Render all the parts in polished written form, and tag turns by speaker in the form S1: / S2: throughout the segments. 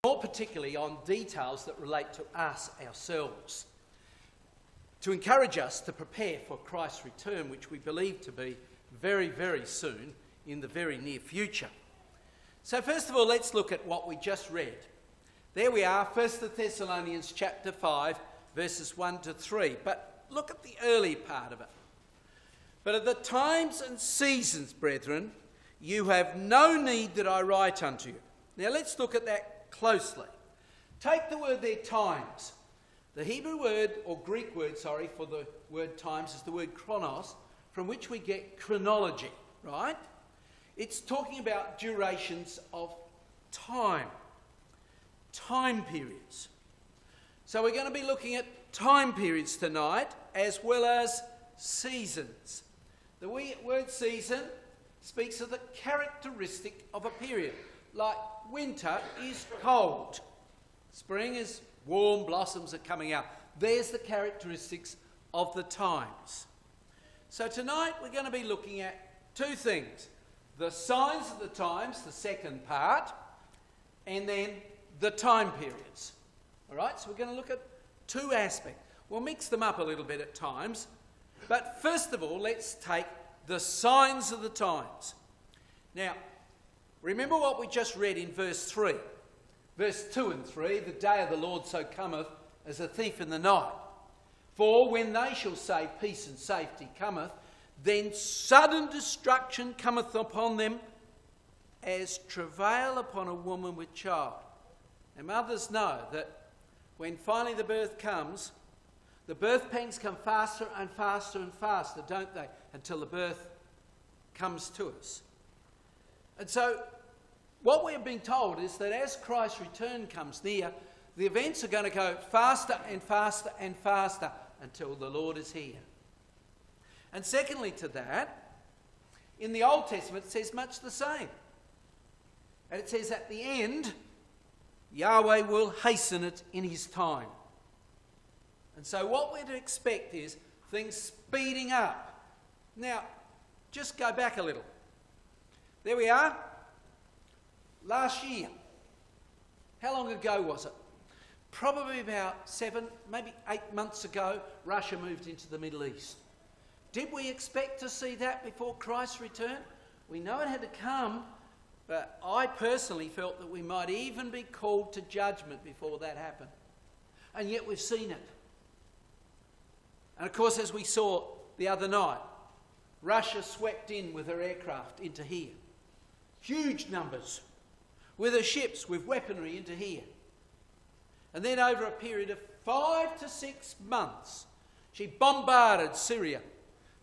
S1: more particularly on details that relate to us ourselves, to encourage us to prepare for Christ's return, which we believe to be very, very soon in the very near future. So first of all, let's look at what we just read. There we are, 1 Thessalonians chapter 5, verses 1 to 3. But look at the early part of it. But at the times and seasons, brethren, you have no need that I write unto you. Now let's look at that closely. Take the word there, times. The Hebrew word, or Greek word, for the word times is the word chronos, from which we get chronology, right? It's talking about durations of time periods. So we're going to be looking at time periods tonight, as well as seasons. The word season speaks of the characteristic of a period. Like winter is cold. Spring is warm, blossoms are coming out. There's the characteristics of the times. So tonight we're going to be looking at two things. The signs of the times, the second part, and then the time periods. All right, so we're going to look at two aspects. We'll mix them up a little bit at times. But first of all, let's take the signs of the times. Now, remember what we just read in verse 3. Verse 2 and 3, the day of the Lord so cometh as a thief in the night. For when they shall say peace and safety cometh, then sudden destruction cometh upon them as travail upon a woman with child. And mothers know that when finally the birth comes, the birth pangs come faster and faster and faster, don't they? Until the birth comes to us. And so what we're being told is that as Christ's return comes near, the events are going to go faster and faster and faster until the Lord is here. And secondly to that, in the Old Testament it says much the same. And it says at the end, Yahweh will hasten it in his time. And so what we're to expect is things speeding up. Now, just go back a little. There we are. Last year. How long ago was it? Probably about 7, maybe 8 months ago, Russia moved into the Middle East. Did we expect to see that before Christ's return? We know it had to come, but I personally felt that we might even be called to judgment before that happened. And yet we've seen it. And of course, as we saw the other night, Russia swept in with her aircraft into here. Huge numbers. With her ships, with weaponry into here. And then over a period of 5 to 6 months, she bombarded Syria,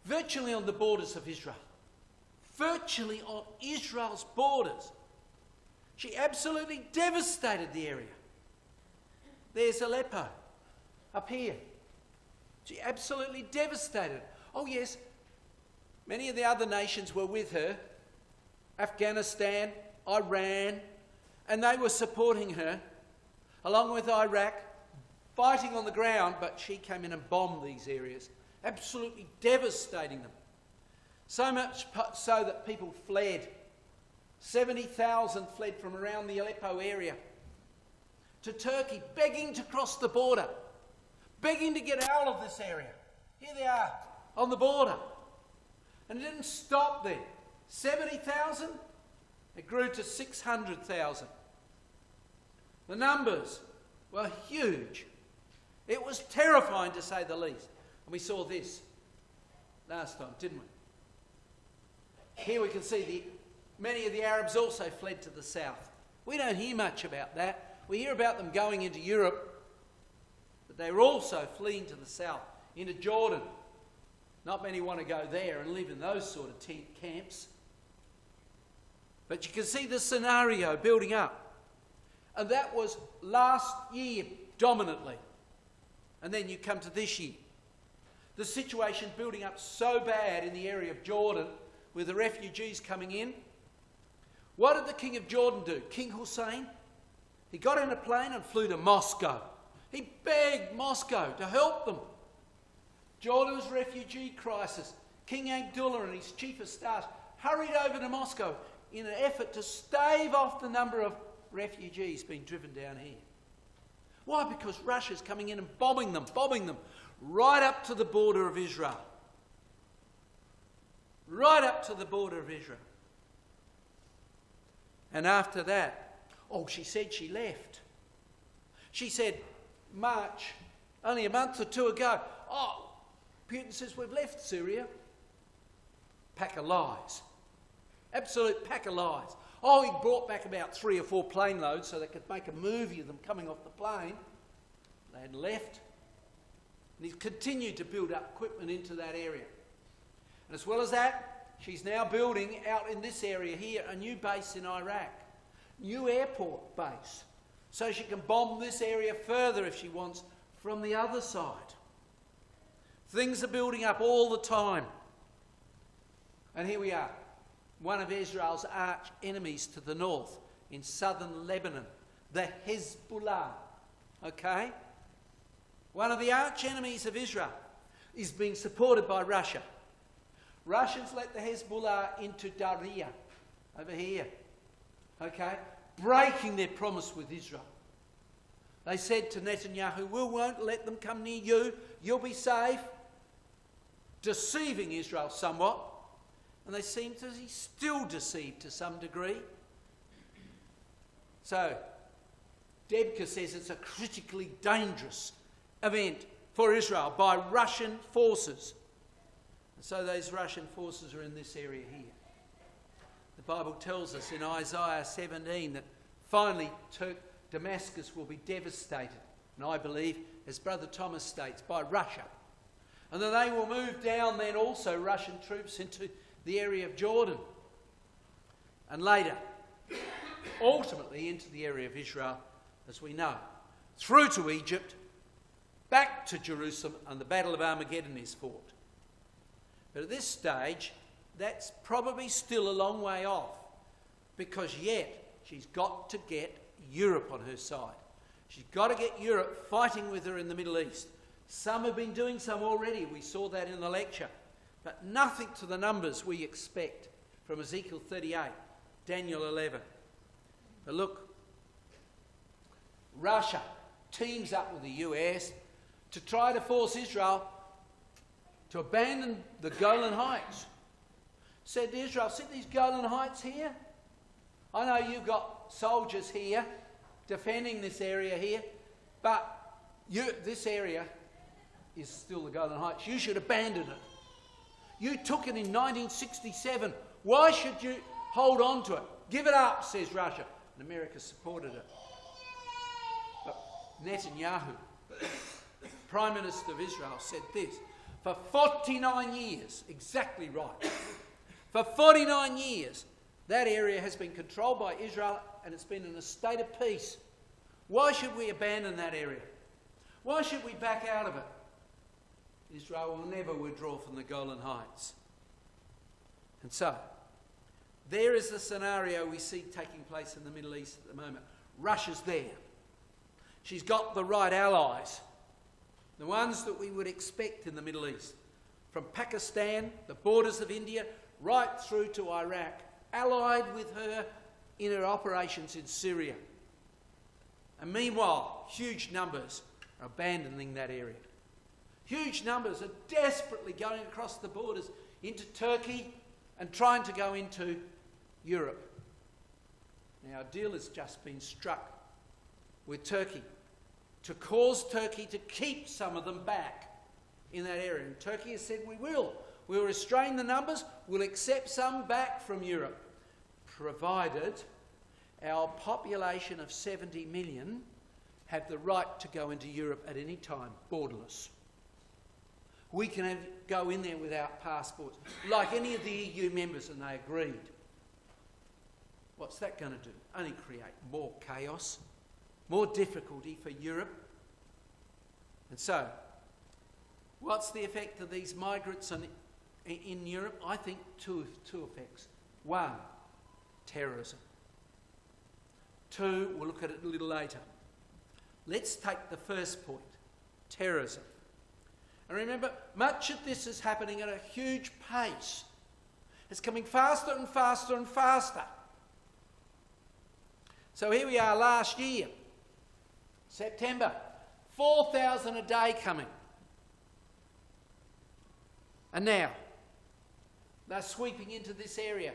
S1: virtually on the borders of Israel. Virtually on Israel's borders. She absolutely devastated the area. There's Aleppo, up here. She absolutely devastated. Oh yes, many of the other nations were with her. Afghanistan, Iran, and they were supporting her, along with Iraq, fighting on the ground, but she came in and bombed these areas, absolutely devastating them. So much so that people fled. 70,000 fled from around the Aleppo area to Turkey, begging to cross the border, begging to get out of this area. Here they are, on the border. And it didn't stop there. 70,000, it grew to 600,000. The numbers were huge. It was terrifying, to say the least. And we saw this last time, didn't we? Here we can see many of the Arabs also fled to the south. We don't hear much about that. We hear about them going into Europe, but they were also fleeing to the south, into Jordan. Not many want to go there and live in those sort of tent camps. But you can see the scenario building up. And that was last year dominantly. And then you come to this year. The situation building up so bad in the area of Jordan, with the refugees coming in. What did the king of Jordan do? King Hussein? He got in a plane and flew to Moscow. He begged Moscow to help them. Jordan's refugee crisis. King Abdullah and his chief of staff hurried over to Moscow in an effort to stave off the number of refugees being driven down here. Why? Because Russia's coming in and bombing them, right up to the border of Israel. Right up to the border of Israel. And after that, she said she left. She said, March, only a month or two ago, Putin says we've left Syria. Pack of lies. Absolute pack of lies. He brought back about 3 or 4 plane loads so they could make a movie of them coming off the plane. They had left. And he's continued to build up equipment into that area. And as well as that, she's now building out in this area here a new base in Iraq. New airport base. So she can bomb this area further if she wants from the other side. Things are building up all the time. And here we are. One of Israel's arch enemies to the north in southern Lebanon, the Hezbollah. Okay? One of the arch enemies of Israel is being supported by Russia. Russians let the Hezbollah into Daria, over here. Okay? Breaking their promise with Israel. They said to Netanyahu, we won't let them come near you. You'll be safe. Deceiving Israel somewhat. And they seem to be still deceived to some degree. So, Debka says it's a critically dangerous event for Israel by Russian forces. And so those Russian forces are in this area here. The Bible tells us in Isaiah 17 that finally Damascus will be devastated. And I believe, as Brother Thomas states, by Russia. And then they will move down then also Russian troops into the area of Jordan, and later, ultimately into the area of Israel, as we know, through to Egypt, back to Jerusalem, and the Battle of Armageddon is fought. But at this stage, that's probably still a long way off, because yet she's got to get Europe on her side. She's got to get Europe fighting with her in the Middle East. Some have been doing some already. We saw that in the lecture. But nothing to the numbers we expect from Ezekiel 38, Daniel 11. But look, Russia teams up with the US to try to force Israel to abandon the Golan Heights. Said to Israel, see these Golan Heights here? I know you've got soldiers here defending this area here, but this area is still the Golan Heights. You should abandon it. You took it in 1967. Why should you hold on to it? Give it up, says Russia. And America supported it. But Netanyahu, Prime Minister of Israel, said this. For 49 years, exactly right, for 49 years, that area has been controlled by Israel and it's been in a state of peace. Why should we abandon that area? Why should we back out of it? Israel will never withdraw from the Golan Heights. And so, there is the scenario we see taking place in the Middle East at the moment. Russia's there. She's got the right allies. The ones that we would expect in the Middle East. From Pakistan, the borders of India, right through to Iraq. Allied with her in her operations in Syria. And meanwhile, huge numbers are abandoning that area. Huge numbers are desperately going across the borders into Turkey and trying to go into Europe. Now, a deal has just been struck with Turkey to cause Turkey to keep some of them back in that area. And Turkey has said, we will. We'll restrain the numbers. We'll accept some back from Europe, provided our population of 70 million have the right to go into Europe at any time, borderless. We can go in there without passports, like any of the EU members, and they agreed. What's that going to do? Only create more chaos, more difficulty for Europe. And so, what's the effect of these migrants in Europe? I think two effects. One, terrorism. Two, we'll look at it a little later. Let's take the first point, terrorism. And remember, much of this is happening at a huge pace. It's coming faster and faster and faster. So here we are last year, September, 4,000 a day coming. And now, they're sweeping into this area.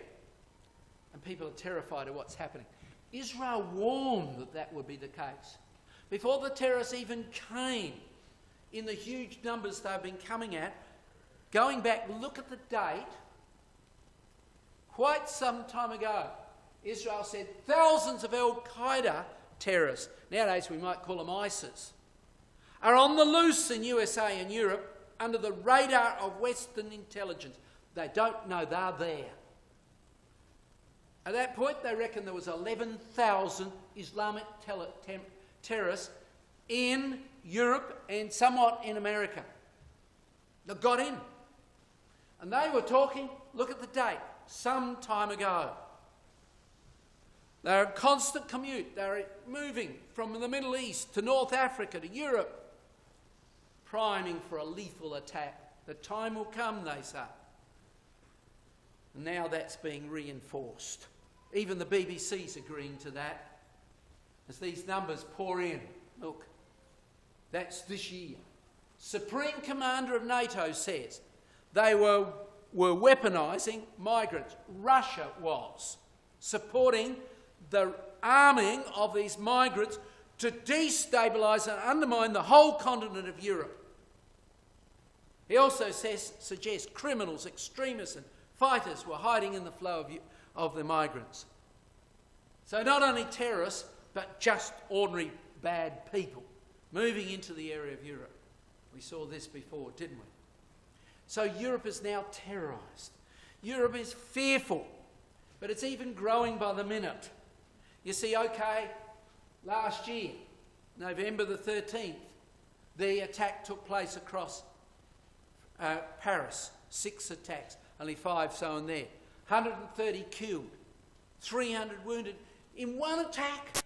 S1: And people are terrified of what's happening. Israel warned that that would be the case. Before the terrorists even came, in the huge numbers they've been coming at, going back, look at the date, quite some time ago, Israel said thousands of Al-Qaeda terrorists, nowadays we might call them ISIS, are on the loose in USA and Europe under the radar of Western intelligence. They don't know they're there. At that point, they reckon there was 11,000 Islamic terrorists in Europe and somewhat in America that got in. And they were talking, look at the date, some time ago. They're a constant commute. They're moving from the Middle East to North Africa to Europe, priming for a lethal attack. The time will come, they say. And now that's being reinforced. Even the BBC's agreeing to that. As these numbers pour in, look, that's this year. Supreme Commander of NATO says they were weaponising migrants. Russia was supporting the arming of these migrants to destabilise and undermine the whole continent of Europe. He also suggests criminals, extremists and fighters were hiding in the flow of the migrants. So not only terrorists, but just ordinary bad people moving into the area of Europe. We saw this before, didn't we? So Europe is now terrorised. Europe is fearful, but it's even growing by the minute. You see, okay, last year, November the 13th, the attack took place across Paris. 6 attacks, only 5 sown there. 130 killed, 300 wounded in one attack.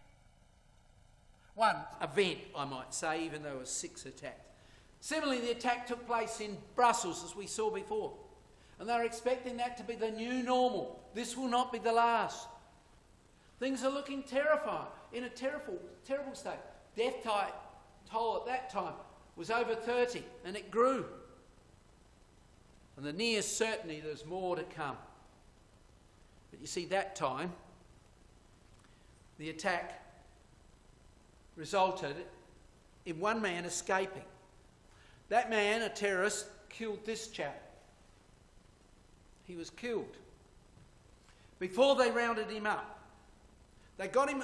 S1: One event, I might say, even though it was 6 attacks. Similarly, the attack took place in Brussels, as we saw before. And they're expecting that to be the new normal. This will not be the last. Things are looking terrifying, in a terrible state. Death toll at that time was over 30, and it grew. And the near certainty there's more to come. But you see, that time, the attack resulted in one man escaping. That man, a terrorist, killed this chap. He was killed. Before they rounded him up, they got him,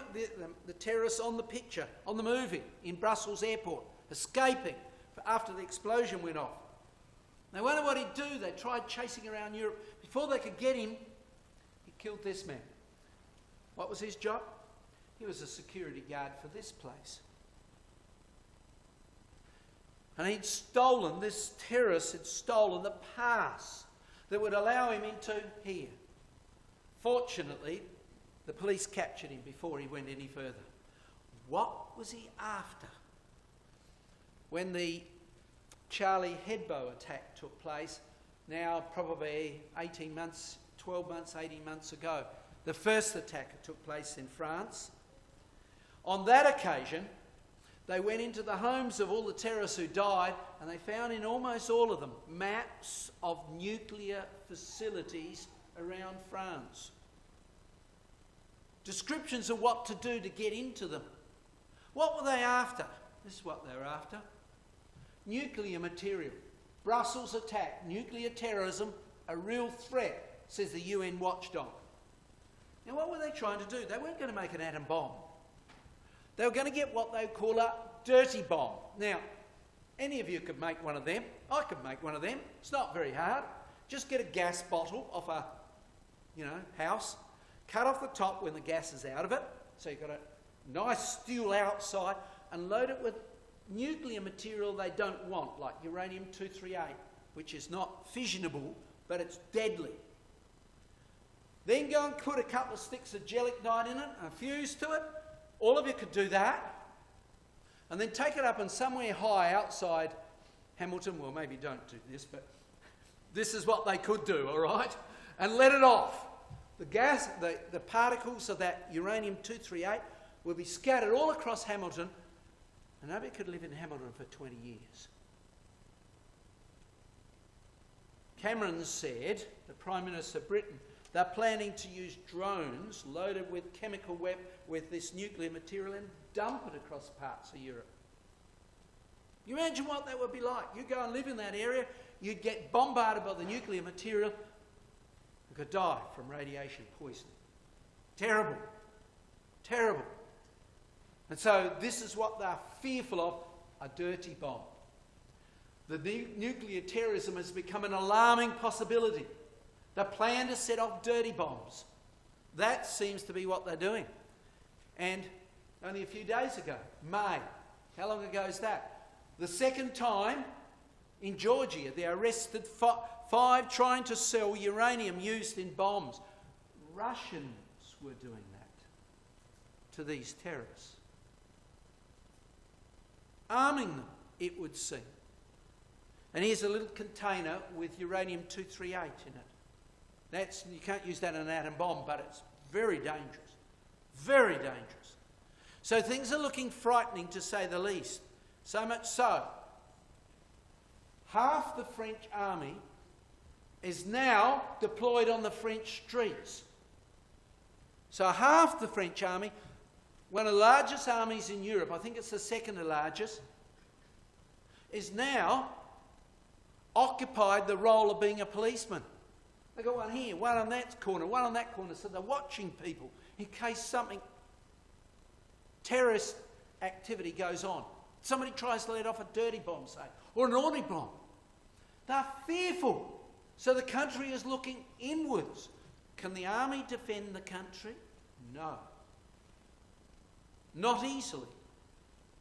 S1: the terrorist, on the picture, on the movie, in Brussels airport, escaping after the explosion went off. They wondered what he'd do. They tried chasing around Europe. Before they could get him, he killed this man. What was his job? He was a security guard for this place. And this terrorist had stolen the pass that would allow him into here. Fortunately, the police captured him before he went any further. What was he after? When the Charlie Hebdo attack took place, now probably 18 months, 12 months, 18 months ago, the first attack took place in France. On that occasion, they went into the homes of all the terrorists who died, and they found in almost all of them maps of nuclear facilities around France. Descriptions of what to do to get into them. What were they after? This is what they were after. Nuclear material. Brussels attack. Nuclear terrorism, a real threat, says the UN watchdog. Now, what were they trying to do? They weren't going to make an atom bomb. They were going to get what they call a dirty bomb. Now, any of you could make one of them. I could make one of them. It's not very hard. Just get a gas bottle off a, house. Cut off the top when the gas is out of it. So you've got a nice steel outside, and load it with nuclear material they don't want, like uranium-238, which is not fissionable, but it's deadly. Then go and put a couple of sticks of gelignite in it and a fuse to it. All of you could do that. And then take it up and somewhere high outside Hamilton, well, maybe don't do this, but this is what they could do, all right? And let it off. The gas, the particles of that uranium-238 will be scattered all across Hamilton, and nobody could live in Hamilton for 20 years. Cameron said, the Prime Minister of Britain, they're planning to use drones loaded with with this nuclear material and dump it across parts of Europe. You imagine what that would be like. You go and live in that area, you'd get bombarded by the nuclear material, you could die from radiation poisoning. Terrible. Terrible. And so this is what they're fearful of, a dirty bomb. The nuclear terrorism has become an alarming possibility. They plan to set off dirty bombs. That seems to be what they're doing. And only a few days ago, May, how long ago is that? The second time in Georgia, they arrested five trying to sell uranium used in bombs. Russians were doing that to these terrorists. Arming them, it would seem. And here's a little container with uranium-238 in it. You can't use that in an atom bomb, but it's very dangerous. Very dangerous. So things are looking frightening, to say the least. So much so, half the French army is now deployed on the French streets. So half the French army, one of the largest armies in Europe, I think it's the second largest, is now occupied the role of being a policeman. They've got one here, one on that corner, one on that corner, so they're watching people in case something terrorist activity goes on. Somebody tries to let off a dirty bomb, say, or an ordinary bomb. They're fearful. So the country is looking inwards. Can the army defend the country? No. Not easily.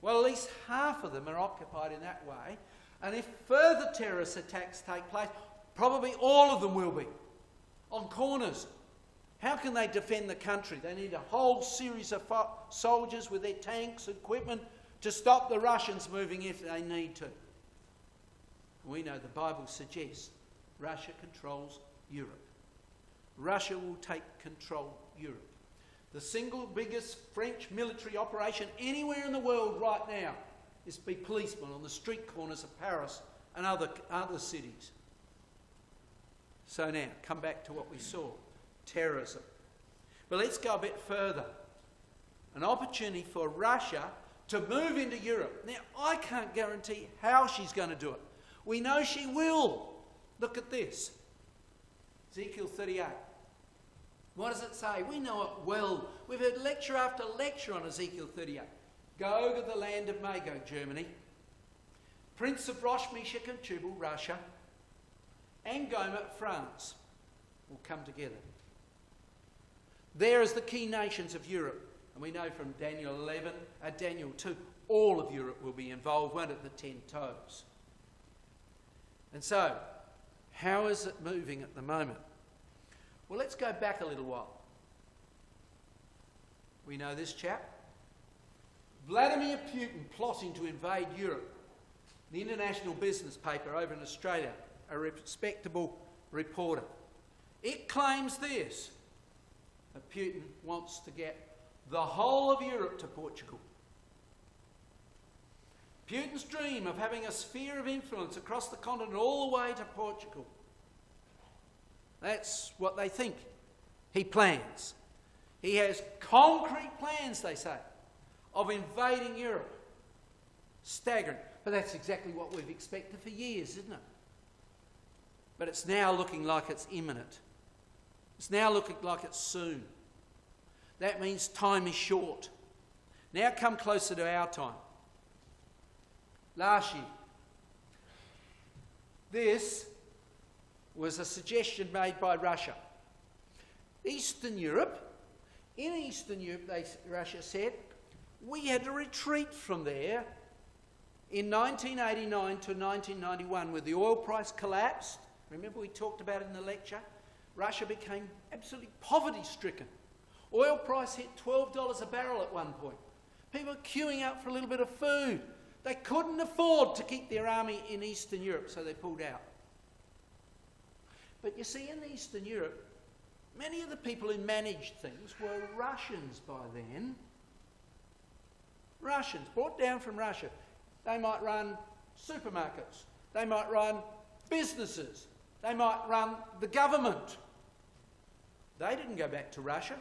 S1: Well, at least half of them are occupied in that way. And if further terrorist attacks take place, probably all of them will be. On corners. How can they defend the country? They need a whole series of soldiers with their tanks, equipment, to stop the Russians moving if they need to. We know the Bible suggests Russia controls Europe. Russia will take control Europe. The single biggest French military operation anywhere in the world right now is to be policemen on the street corners of Paris and other cities. So now, come back to what we saw. Terrorism. But let's go a bit further. An opportunity for Russia to move into Europe. Now, I can't guarantee how she's going to do it. We know she will. Look at this. Ezekiel 38. What does it say? We know it well. We've heard lecture after lecture on Ezekiel 38. Go to the land of Magog, Germany. Prince of Rosh, Meshach and Tubal, Russia. And Gomer, France, will come together. There is the key nations of Europe. And we know from Daniel 2, all of Europe will be involved, won't it? The 10 toes. And so, how is it moving at the moment? Well, let's go back a little while. We know this chap. Vladimir Putin plotting to invade Europe. The international business paper over in Australia, a respectable reporter. It claims this, that Putin wants to get the whole of Europe to Portugal. Putin's dream of having a sphere of influence across the continent all the way to Portugal. That's what they think he plans. He has concrete plans, they say, of invading Europe. Staggering. But that's exactly what we've expected for years, isn't it? But it's now looking like it's imminent. It's now looking like it's soon. That means time is short. Now come closer to our time. Last year. This was a suggestion made by Russia. Eastern Europe. In Eastern Europe, Russia said, we had to retreat from there in 1989 to 1991 when the oil price collapsed. Remember we talked about it in the lecture? Russia became absolutely poverty-stricken. Oil price hit $12 a barrel at one point. People were queuing up for a little bit of food. They couldn't afford to keep their army in Eastern Europe, so they pulled out. But you see, in Eastern Europe, many of the people who managed things were Russians by then. Russians, brought down from Russia. They might run supermarkets. They might run businesses. They might run the government. They didn't go back to Russia.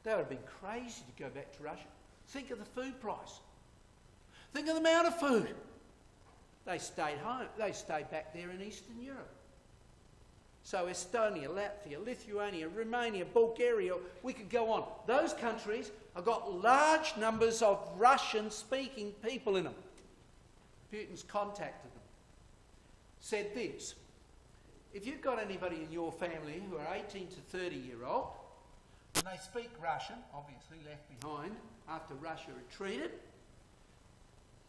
S1: They would have been crazy to go back to Russia. Think of the food price. Think of the amount of food. They stayed home. They stayed back there in Eastern Europe. So Estonia, Latvia, Lithuania, Romania, Bulgaria, we could go on. Those countries have got large numbers of Russian-speaking people in them. Putin's contacted them. Said this: if you've got anybody in your family who are 18 to 30-year-old, and they speak Russian, obviously left behind after Russia retreated,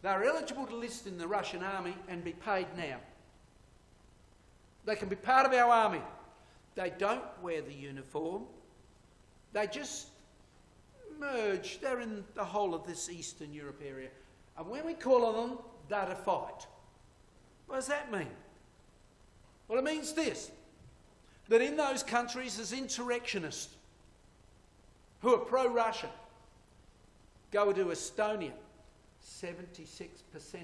S1: they're eligible to list in the Russian army and be paid now. They can be part of our army. They don't wear the uniform. They just merge. They're in the whole of this Eastern Europe area. And when we call on them, they're to fight. What does that mean? Well, it means this: that in those countries there's insurrectionists who are pro-Russian. Go to Estonia. 76%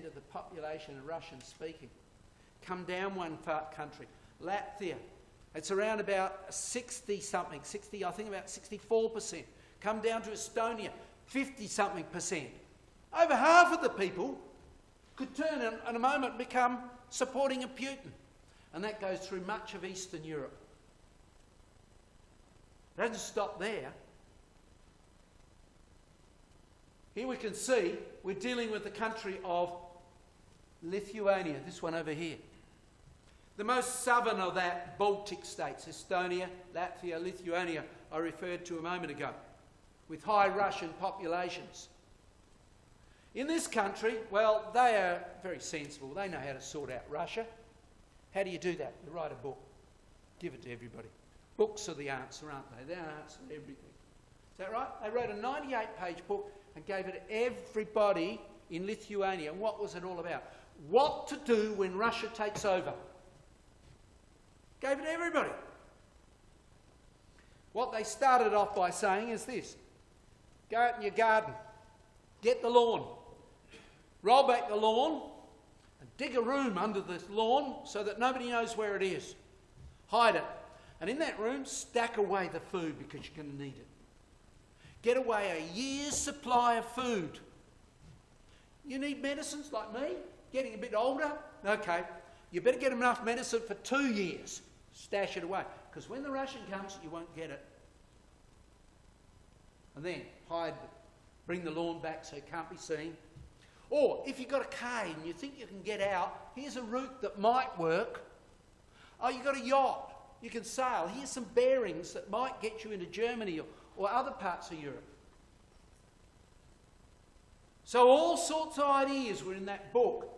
S1: of the population are Russian-speaking. Come down one country, Latvia. It's around about 60-something, I think about 64%. Come down to Estonia, 50-something%. Over half of the people could turn in a moment and become supporting of Putin. And that goes through much of Eastern Europe. It doesn't stop there. Here we can see we're dealing with the country of Lithuania, this one over here. The most southern of that Baltic states, Estonia, Latvia, Lithuania, I referred to a moment ago, with high Russian populations. In this country, well, they are very sensible. They know how to sort out Russia. How do you do that? You write a book. Give it to everybody. Books are the answer, aren't they? They answer everything. Is that right? They wrote a 98-page book and gave it to everybody in Lithuania. And what was it all about? What to do when Russia takes over. Gave it to everybody. What they started off by saying is this: go out in your garden, get the lawn, roll back the lawn, and dig a room under the lawn so that nobody knows where it is. Hide it. And in that room, stack away the food because you're going to need it. Get away a year's supply of food. You need medicines like me, getting a bit older? Okay, you better get enough medicine for 2 years. Stash it away, because when the Russian comes, you won't get it. And then hide, bring the lawn back so it can't be seen. Or if you've got a cave and you think you can get out, here's a route that might work. Oh, you've got a yacht, you can sail. Here's some bearings that might get you into Germany or other parts of Europe. So all sorts of ideas were in that book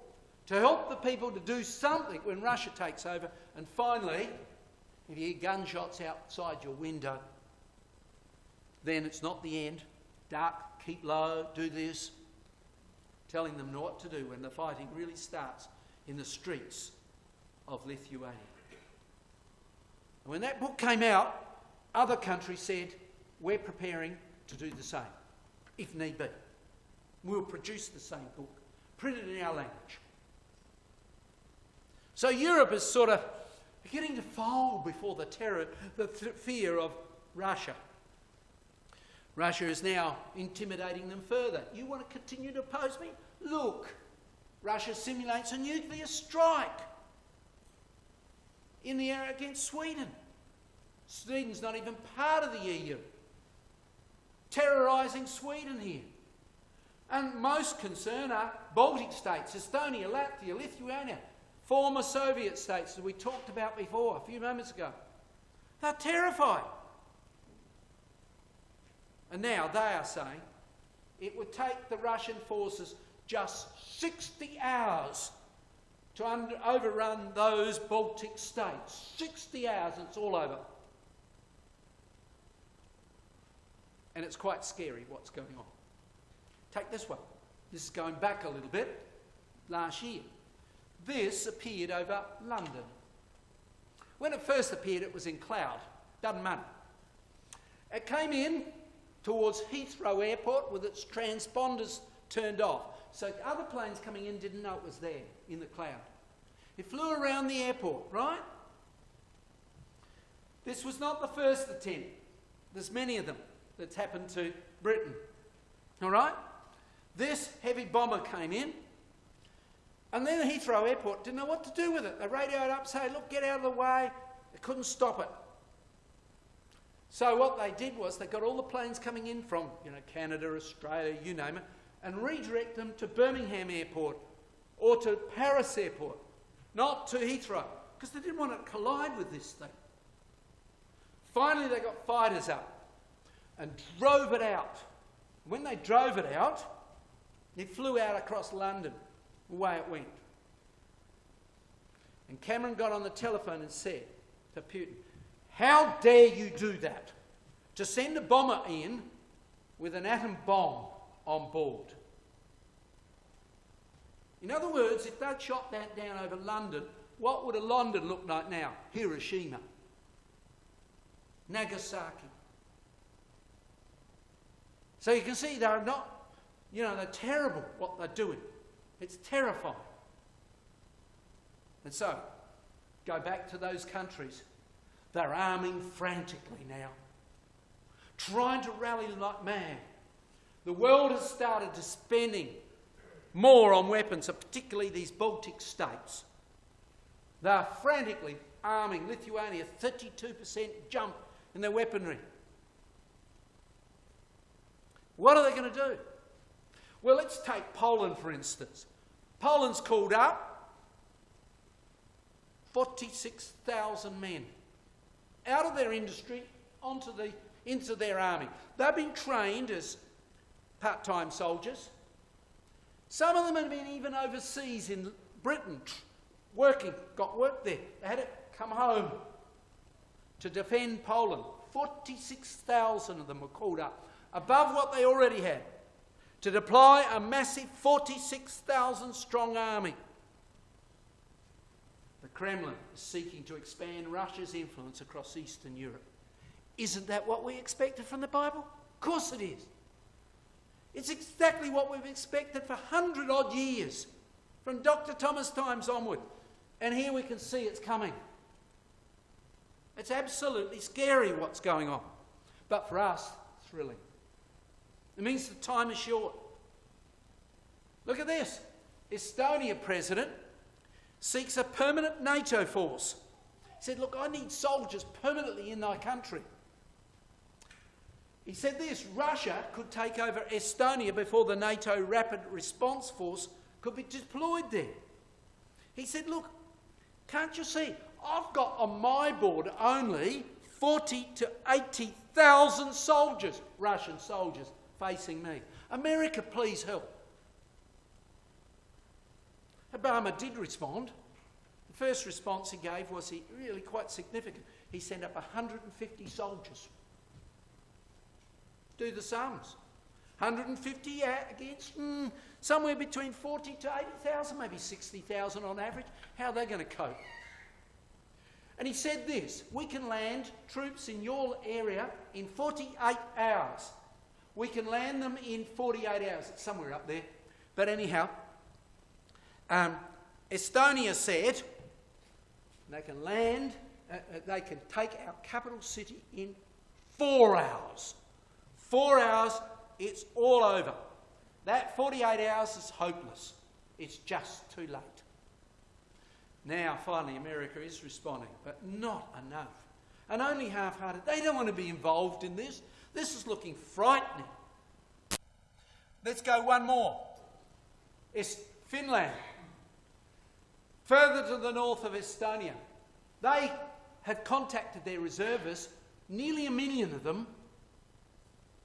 S1: to help the people to do something when Russia takes over. And finally, if you hear gunshots outside your window, then it's not the end. Duck, keep low, do this. Telling them what to do when the fighting really starts in the streets of Lithuania. And when that book came out, other countries said, we're preparing to do the same, if need be. We'll produce the same book, print it in our language. So Europe is sort of beginning to fold before the terror, the fear of Russia. Russia is now intimidating them further. You want to continue to oppose me? Look, Russia simulates a nuclear strike in the air against Sweden. Sweden's not even part of the EU. Terrorising Sweden here. And most concerned are Baltic states, Estonia, Latvia, Lithuania, former Soviet states that we talked about before a few moments ago. They're terrified. And now they are saying it would take the Russian forces just 60 hours to overrun those Baltic states. 60 hours and it's all over. And it's quite scary what's going on. Take this one. This is going back a little bit. Last year. This appeared over London. When it first appeared, it was in cloud. Doesn't matter. It came in towards Heathrow Airport with its transponders turned off. So other planes coming in didn't know it was there in the cloud. It flew around the airport, right? This was not the first attempt. There's many of them that's happened to Britain. All right? This heavy bomber came in, and then Heathrow Airport didn't know what to do with it. They radioed up, saying, look, get out of the way. They couldn't stop it. So what they did was they got all the planes coming in from, Canada, Australia, you name it, and redirect them to Birmingham Airport or to Paris Airport, not to Heathrow, because they didn't want to collide with this thing. Finally, they got fighters up and drove it out. When they drove it out, it flew out across London, away it went. And Cameron got on the telephone and said to Putin, how dare you do that? To send a bomber in with an atom bomb on board. In other words, if they'd shot that down over London, what would a London look like now? Hiroshima. Nagasaki. So you can see they're not, they're terrible what they're doing. It's terrifying. And so, go back to those countries. They're arming frantically now, trying to rally like mad. The world has started to spending more on weapons, particularly these Baltic states. They're frantically arming. Lithuania, 32% jump in their weaponry. What are they going to do? Well, let's take Poland, for instance. Poland's called up 46,000 men out of their industry into their army. They've been trained as part-time soldiers. Some of them have been even overseas in Britain, got work there. They had to come home to defend Poland. 46,000 of them were called up, above what they already had, to deploy a massive 46,000 strong army. The Kremlin is seeking to expand Russia's influence across Eastern Europe. Isn't that what we expected from the Bible? Of course it is. It's exactly what we've expected for 100-odd years, from Dr. Thomas times onward. And here we can see it's coming. It's absolutely scary what's going on. But for us, thrilling. It means the time is short. Look at this. Estonia president seeks a permanent NATO force. He said, look, I need soldiers permanently in thy country. He said this, Russia could take over Estonia before the NATO Rapid Response Force could be deployed there. He said, look, can't you see? I've got on my board only 40 to 80,000 soldiers, Russian soldiers, facing me. America, please help. Obama did respond. The first response he gave was really quite significant. He sent up 150 soldiers. Do the sums. 150 against somewhere between 40 to 80,000, maybe 60,000 on average. How are they going to cope? And he said this, we can land troops in your area in 48 hours. We can land them in 48 hours. It's somewhere up there. But anyhow, Estonia said they can land, they can take our capital city in 4 hours. 4 hours, it's all over. That 48 hours is hopeless. It's just too late. Now, finally, America is responding, but not enough. And only half-hearted. They don't want to be involved in this. This is looking frightening. Let's go one more. It's Finland. Further to the north of Estonia. They had contacted their reservists, nearly 1 million of them,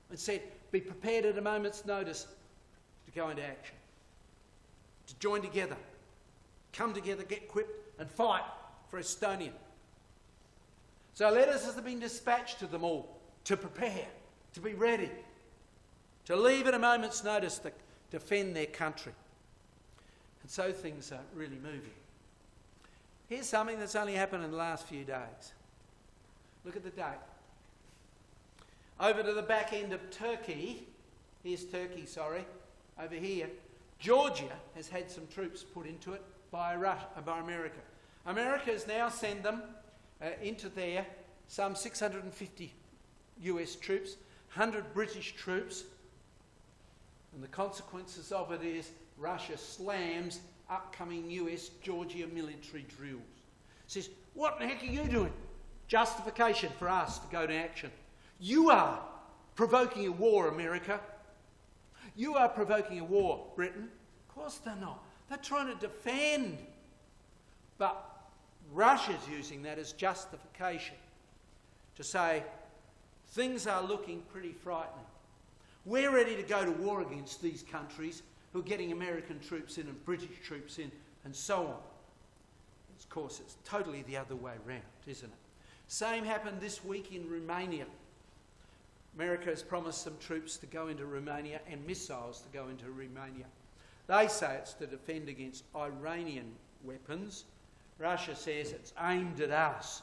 S1: and said, be prepared at a moment's notice to go into action, to join together, come together, get equipped and fight for Estonia. So letters have been dispatched to them all to prepare, to be ready, to leave at a moment's notice to defend their country. And so things are really moving. Here's something that's only happened in the last few days. Look at the date. Over to the back end of Turkey, here's Turkey, sorry, over here, Georgia has had some troops put into it by America. America has now sent them into there, some 650 US troops, 100 British troops, and the consequences of it is Russia slams upcoming US Georgia military drills. Says, what the heck are you doing? Justification for us to go to action. You are provoking a war, America. You are provoking a war, Britain. Of course they're not. They're trying to defend. But Russia's using that as justification to say things are looking pretty frightening. We're ready to go to war against these countries who are getting American troops in and British troops in and so on. Of course, it's totally the other way round, isn't it? Same happened this week in Romania. America has promised some troops to go into Romania and missiles to go into Romania. They say it's to defend against Iranian weapons. Russia says it's aimed at us.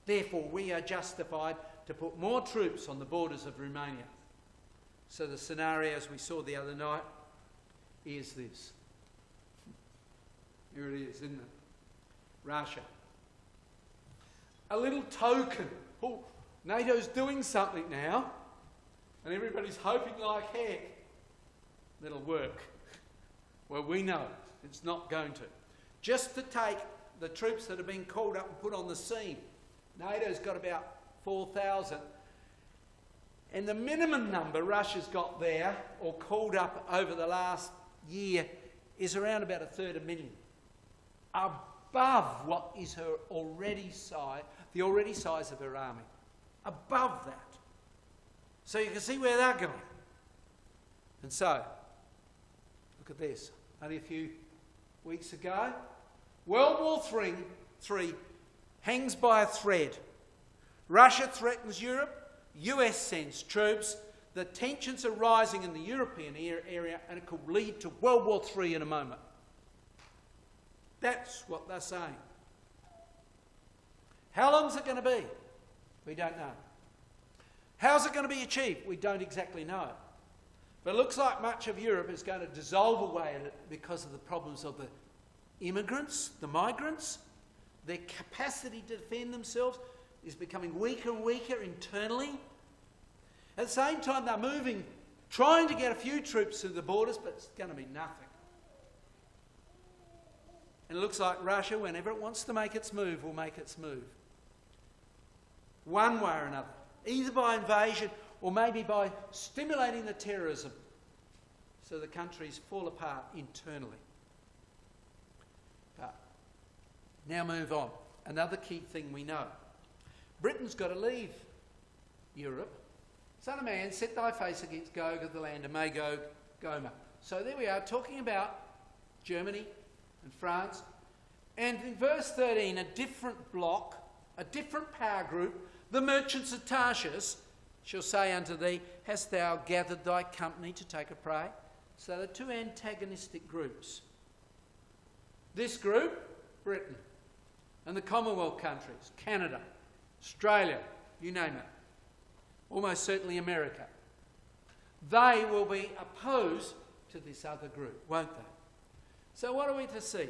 S1: Therefore, we are justified to put more troops on the borders of Romania. So the scenario, as we saw the other night, is this. Here it is, isn't it? Russia. A little token. Oh, NATO's doing something now. And everybody's hoping like heck that'll work. Well, we know it's not going to. Just to take the troops that have been called up and put on the scene, NATO's got about 4,000. And the minimum number Russia's got there, or called up over the last year, is around about 1,300,000. Above what is her already size, the already size of her army. Above that. So you can see where they're going. And so, look at this. Only a few weeks ago, World War III hangs by a thread. Russia threatens Europe, US sends troops, the tensions are rising in the European area, and it could lead to World War III in a moment. That's what they're saying. How long is it going to be? We don't know. How's it going to be achieved? We don't exactly know. But it looks like much of Europe is going to dissolve away in it because of the problems of the immigrants, the migrants. Their capacity to defend themselves is becoming weaker and weaker internally. At the same time, they're moving, trying to get a few troops through the borders, but it's going to be nothing. And it looks like Russia, whenever it wants to make its move, will make its move. One way or another. Either by invasion or maybe by stimulating the terrorism so the countries fall apart internally. But now move on. Another key thing we know. Britain's got to leave Europe. Son of man, set thy face against Gog of the land of Magog, Gomer. So there we are talking about Germany and France. And in verse 13, a different block, a different power group, the merchants of Tarshish shall say unto thee, hast thou gathered thy company to take a prey? So there are two antagonistic groups. This group, Britain, and the Commonwealth countries, Canada, Australia, you name it, almost certainly America. They will be opposed to this other group, won't they? So what are we to see?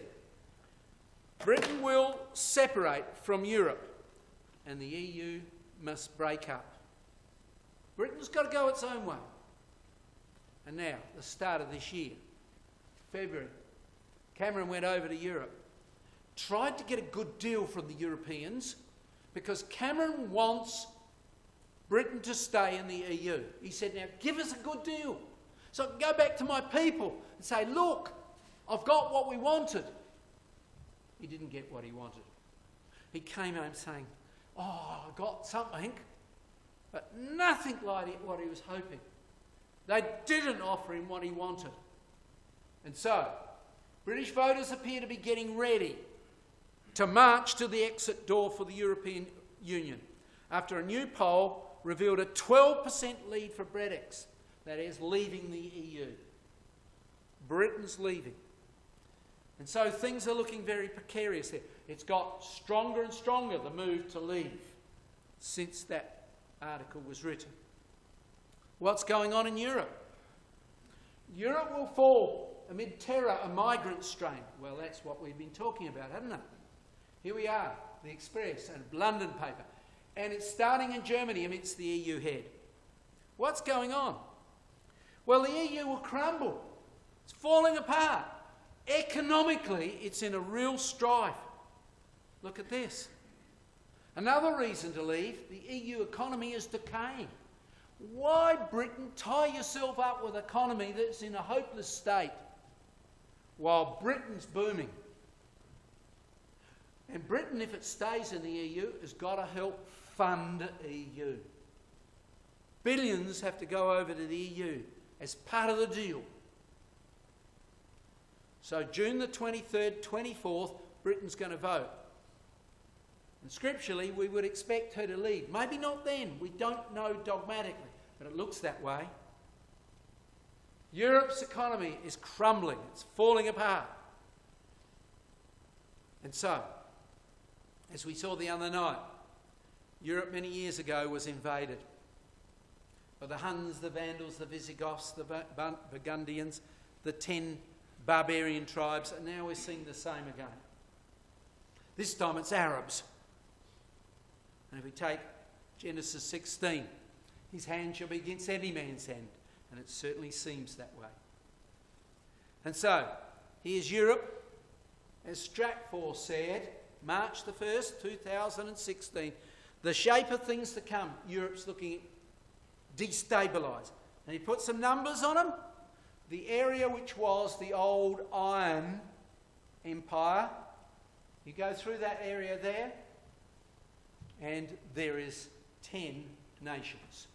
S1: Britain will separate from Europe, and the EU must break up. Britain's got to go its own way. And now, the start of this year, February, Cameron went over to Europe, tried to get a good deal from the Europeans, because Cameron wants Britain to stay in the EU. He said, now give us a good deal, so I can go back to my people and say, look, I've got what we wanted. He didn't get what he wanted. He came home saying, oh, I got something, but nothing like what he was hoping. They didn't offer him what he wanted. And so, British voters appear to be getting ready to march to the exit door for the European Union after a new poll revealed a 12% lead for Brexit, that is, leaving the EU. Britain's leaving. And so things are looking very precarious here. It's got stronger and stronger, the move to leave, since that article was written. What's going on in Europe? Europe will fall amid terror, a migrant strain. Well, that's what we've been talking about, haven't it? Here we are, the Express and London paper. And it's starting in Germany amidst the EU head. What's going on? Well, the EU will crumble. It's falling apart. Economically, it's in a real strife. Look at this. Another reason to leave, the EU economy is decaying. Why, Britain, tie yourself up with an economy that's in a hopeless state while Britain's booming? And Britain, if it stays in the EU, has got to help fund EU. Billions have to go over to the EU as part of the deal. So June the 23rd, 24th, Britain's going to vote. And scripturally, we would expect her to lead. Maybe not then. We don't know dogmatically, but it looks that way. Europe's economy is crumbling. It's falling apart. And so, as we saw the other night, Europe many years ago was invaded by the Huns, the Vandals, the Visigoths, the Burgundians, the 10 barbarian tribes, and now we're seeing the same again. This time it's Arabs. And if we take Genesis 16, his hand shall be against any man's hand, and it certainly seems that way. And so, here's Europe, as Stratfor said, March the 1st, 2016, the shape of things to come. Europe's looking destabilised. And he put some numbers on them. The area which was the old Iron Empire, you go through that area there, and there is 10 nations.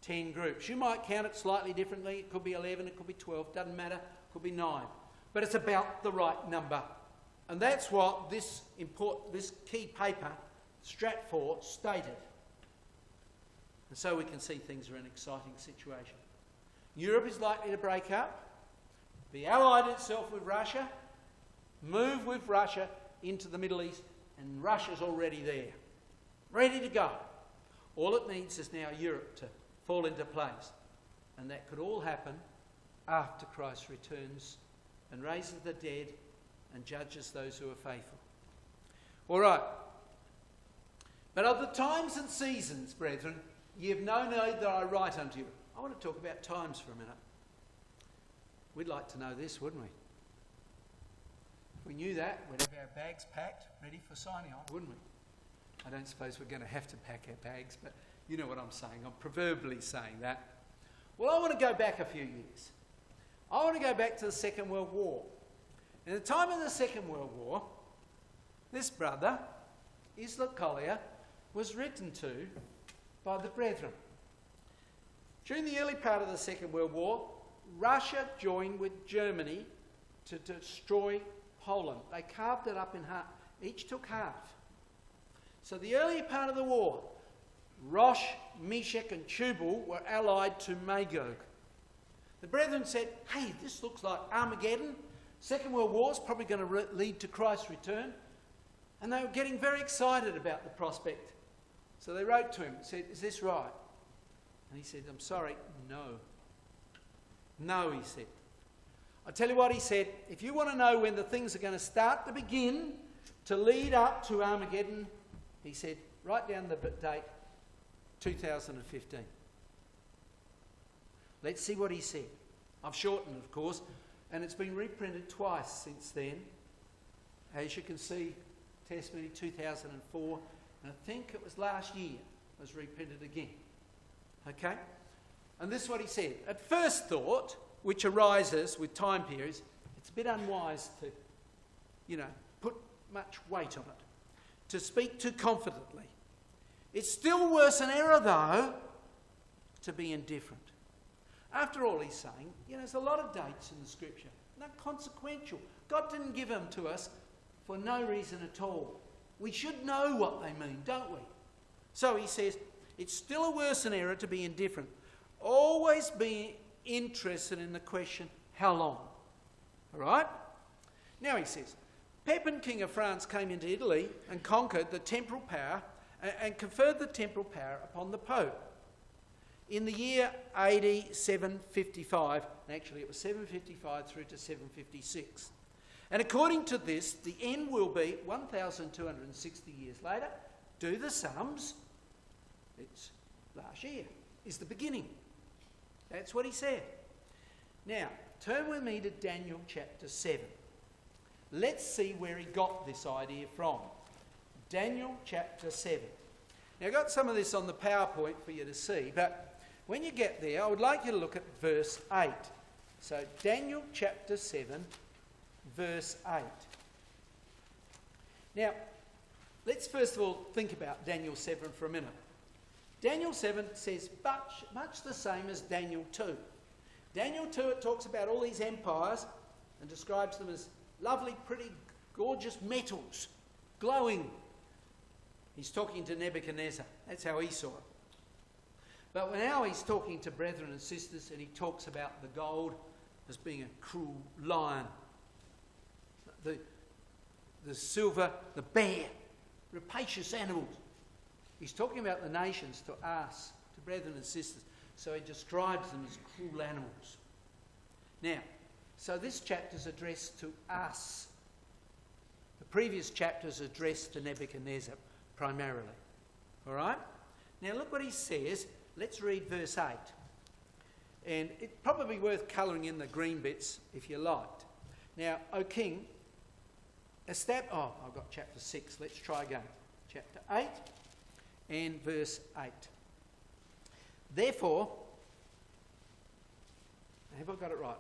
S1: 10 groups. You might count it slightly differently. It could be 11, it could be 12, doesn't matter. It could be 9. But it's about the right number. And that's what this key paper, Stratfor, stated. And so we can see things are an exciting situation. Europe is likely to break up, be allied itself with Russia, move with Russia into the Middle East, and Russia's already there, ready to go. All it needs is now Europe to fall into place. And that could all happen after Christ returns and raises the dead and judges those who are faithful. All right. But of the times and seasons, brethren, ye have no need that I write unto you. I want to talk about times for a minute. We'd like to know this, wouldn't we? If we knew that, we'd have our bags packed, ready for signing on, wouldn't we? I don't suppose we're going to have to pack our bags, but you know what I'm saying. I'm proverbially saying that. Well, I want to go back a few years. I want to go back to the Second World War. In the time of the Second World War, this brother, Isla Collier, was written to by the brethren. During the early part of the Second World War, Russia joined with Germany to destroy Poland. They carved it up in half. Each took half. So the earlier part of the war, Rosh, Meshach and Tubal were allied to Magog. The brethren said, hey, this looks like Armageddon. Second World War is probably going to lead to Christ's return. And they were getting very excited about the prospect. So they wrote to him and said, is this right? And he said, I'm sorry, no. No, he said. I'll tell you what he said. If you want to know when the things are going to start to begin to lead up to Armageddon, he said, write down the date, 2015. Let's see what he said. I've shortened, of course, and it's been reprinted twice since then. As you can see, testimony 2004, and I think it was last year it was reprinted again. Okay? And this is what he said. At first thought, which arises with time periods, it's a bit unwise to, put much weight on it, to speak too confidently. It's still worse an error, though, to be indifferent. After all, he's saying, there's a lot of dates in the Scripture. Not consequential. God didn't give them to us for no reason at all. We should know what they mean, don't we? So he says, it's still a worse an error to be indifferent. Always be interested in the question, how long? All right? Now he says, Pepin, king of France, came into Italy and conquered the temporal power and conferred the temporal power upon the Pope. in the year AD 755, and actually it was 755 through to 756. And according to this, the end will be 1,260 years later. Do the sums. It's last year, is the beginning. That's what he said. Now, turn with me to Daniel chapter 7. Let's see where he got this idea from. Daniel chapter 7. Now, I've got some of this on the PowerPoint for you to see, but when you get there, I would like you to look at verse 8. So, Daniel chapter 7, verse 8. Now, let's first of all think about Daniel 7 for a minute. Daniel 7 says much the same as Daniel 2. Daniel 2, it talks about all these empires and describes them as lovely, pretty, gorgeous metals, glowing. He's talking to Nebuchadnezzar. That's how he saw it. But now he's talking to brethren and sisters, and he talks about the gold as being a cruel lion. The silver, the bear, rapacious animals. He's talking about the nations to us, to brethren and sisters. So he describes them as cruel animals. Now, so this chapter's addressed to us. The previous chapter's addressed to Nebuchadnezzar primarily. All right? Now look what he says. Let's read verse 8. And it's probably worth colouring in the green bits if you liked. Now, O king, I've got chapter 6. Let's try again. Chapter 8 and verse 8. Therefore, have I got it right?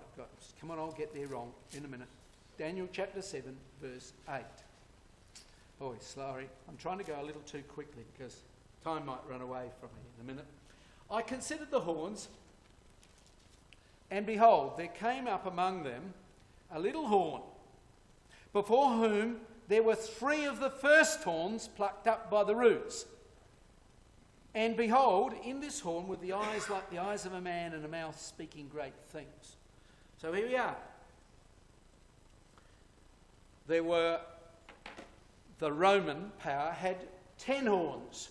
S1: Come on, I'll get there wrong in a minute. Daniel chapter 7, verse 8. Oh, sorry. I'm trying to go a little too quickly because time might run away from me in a minute. I considered the horns, and behold, there came up among them a little horn, before whom there were 3 of the first horns plucked up by the roots. And behold, in this horn were the eyes like the eyes of a man, and a mouth speaking great things. So here we are. The Roman power had 10 horns,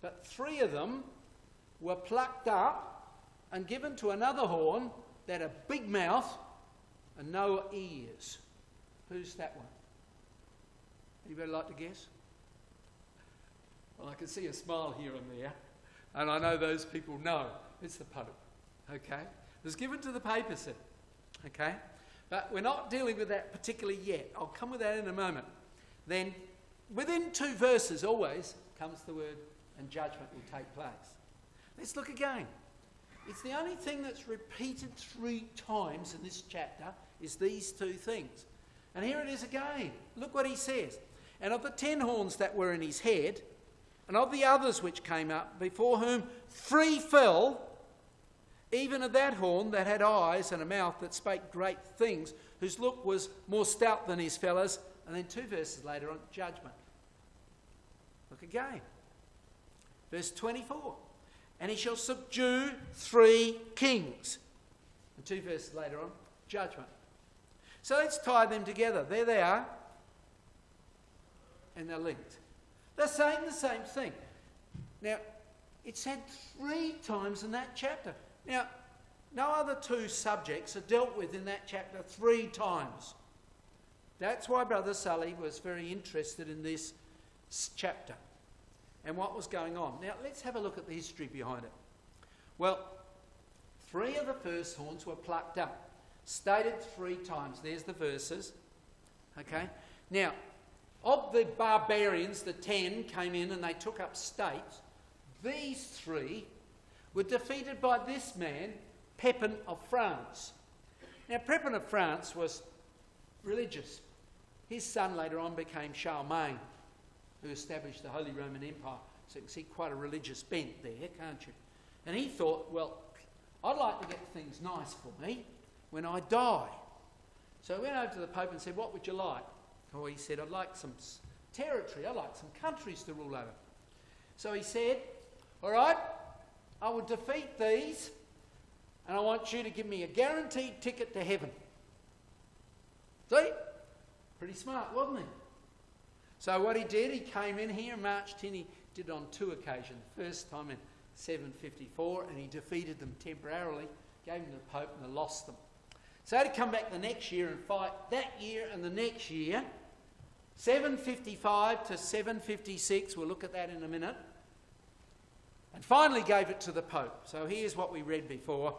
S1: but 3 of them were plucked up and given to another horn that had a big mouth and no ears. Who's that one? Anybody like to guess? Well, I can see a smile here and there, and I know those people know. It's the Pope, okay? It was given to the papacy, okay? But we're not dealing with that particularly yet. I'll come with that in a moment. Then, within 2 verses always comes the word, and judgment will take place. Let's look again. It's the only thing that's repeated 3 times in this chapter is these 2 things. And here it is again. Look what he says. And of the 10 horns that were in his head, and of the others which came up, before whom 3 fell, even of that horn that had eyes and a mouth that spake great things, whose look was more stout than his fellows. And then 2 verses later on, judgment. Look again. Verse 24. And he shall subdue 3 kings. And 2 verses later on, judgment. So let's tie them together. There they are. And they're linked. They're saying the same thing. Now, it's said 3 times in that chapter. Now, no other 2 subjects are dealt with in that chapter 3 times. That's why Brother Sully was very interested in this chapter and what was going on. Now, let's have a look at the history behind it. Well, 3 of the first horns were plucked up. Stated 3 times. There's the verses. Okay? Now, of the barbarians, the 10 came in and they took up states. These 3 were defeated by this man, Pepin of France. Now, Pepin of France was religious. His son later on became Charlemagne, who established the Holy Roman Empire. So you can see quite a religious bent there, can't you? And he thought, well, I'd like to get things nice for me when I die. So he went over to the Pope and said, what would you like? Oh, he said, I'd like some territory. I'd like some countries to rule over. So he said, all right, I will defeat these, and I want you to give me a guaranteed ticket to heaven. See? Pretty smart, wasn't he? So what he did, he came in here, marched in. He did it on 2 occasions. The first time in 754, and he defeated them temporarily, gave them to the Pope, and they lost them. So he had to come back the next year and fight that year and the next year. 755 to 756, we'll look at that in a minute. And finally gave it to the Pope. So here's what we read before.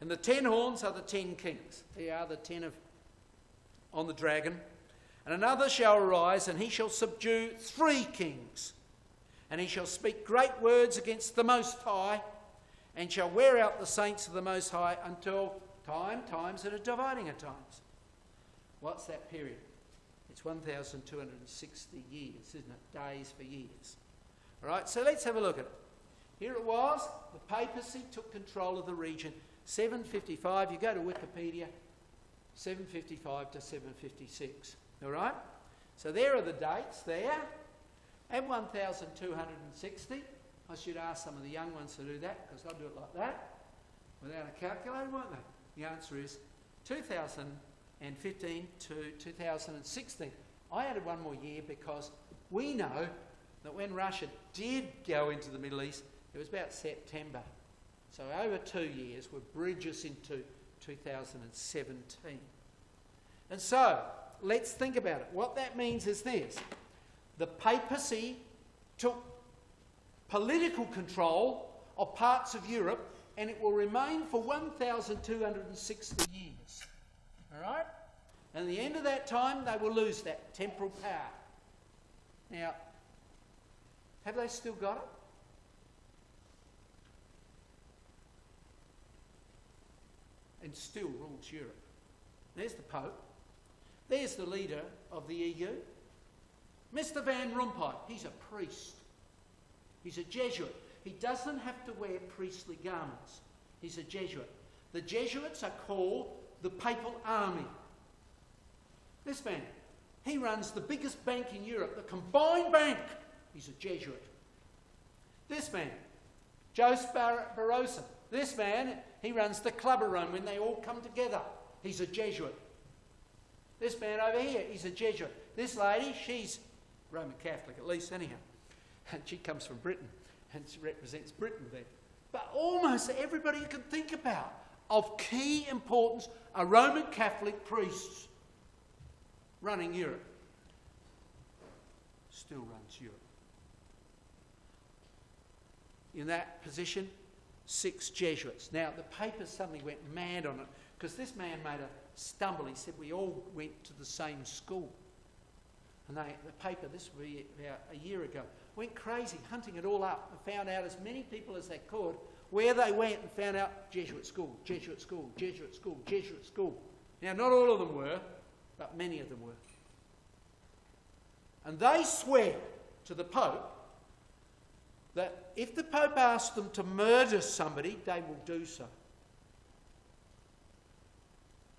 S1: And the 10 horns are the 10 kings. They are the 10 on the dragon. And another shall arise, and he shall subdue 3 kings. And he shall speak great words against the Most High, and shall wear out the saints of the Most High until times that are dividing at times. What's that period? It's 1,260 years, isn't it? Days for years. All right, so let's have a look at it. Here it was. The papacy took control of the region. 755, you go to Wikipedia, 755 to 756. All right? So there are the dates there. And 1,260. I should ask some of the young ones to do that, because they'll do it like that without a calculator, won't they? The answer is 2015 to 2016. I added one more year because we know that when Russia did go into the Middle East, it was about September. So over 2 years would bridge us into 2017. And so, let's think about it. What that means is this. The papacy took political control of parts of Europe, and it will remain for 1,260 years. All right? And at the end of that time, they will lose that temporal power. Now, have they still got it? And still rules Europe. There's the Pope. There's the leader of the EU. Mr. Van Rompuy, he's a priest. He's a Jesuit. He doesn't have to wear priestly garments. He's a Jesuit. The Jesuits are called the Papal Army. This man, he runs the biggest bank in Europe, the combined bank. He's a Jesuit. This man, Joseph Barroso. This man, he runs the Club of Rome when they all come together. He's a Jesuit. This man over here, he's a Jesuit. This lady, she's Roman Catholic at least anyhow. And she comes from Britain and she represents Britain there. But almost everybody you can think about of key importance are Roman Catholic priests running Europe. Still runs Europe. In that position, 6 Jesuits. Now, the papers suddenly went mad on it because this man made a stumble. He said we all went to the same school. And the paper, this would be about a year ago, went crazy, hunting it all up and found out as many people as they could where they went and found out Jesuit school, Jesuit school, Jesuit school, Jesuit school. Now, not all of them were, but many of them were. And they swear to the Pope that if the Pope asks them to murder somebody, they will do so.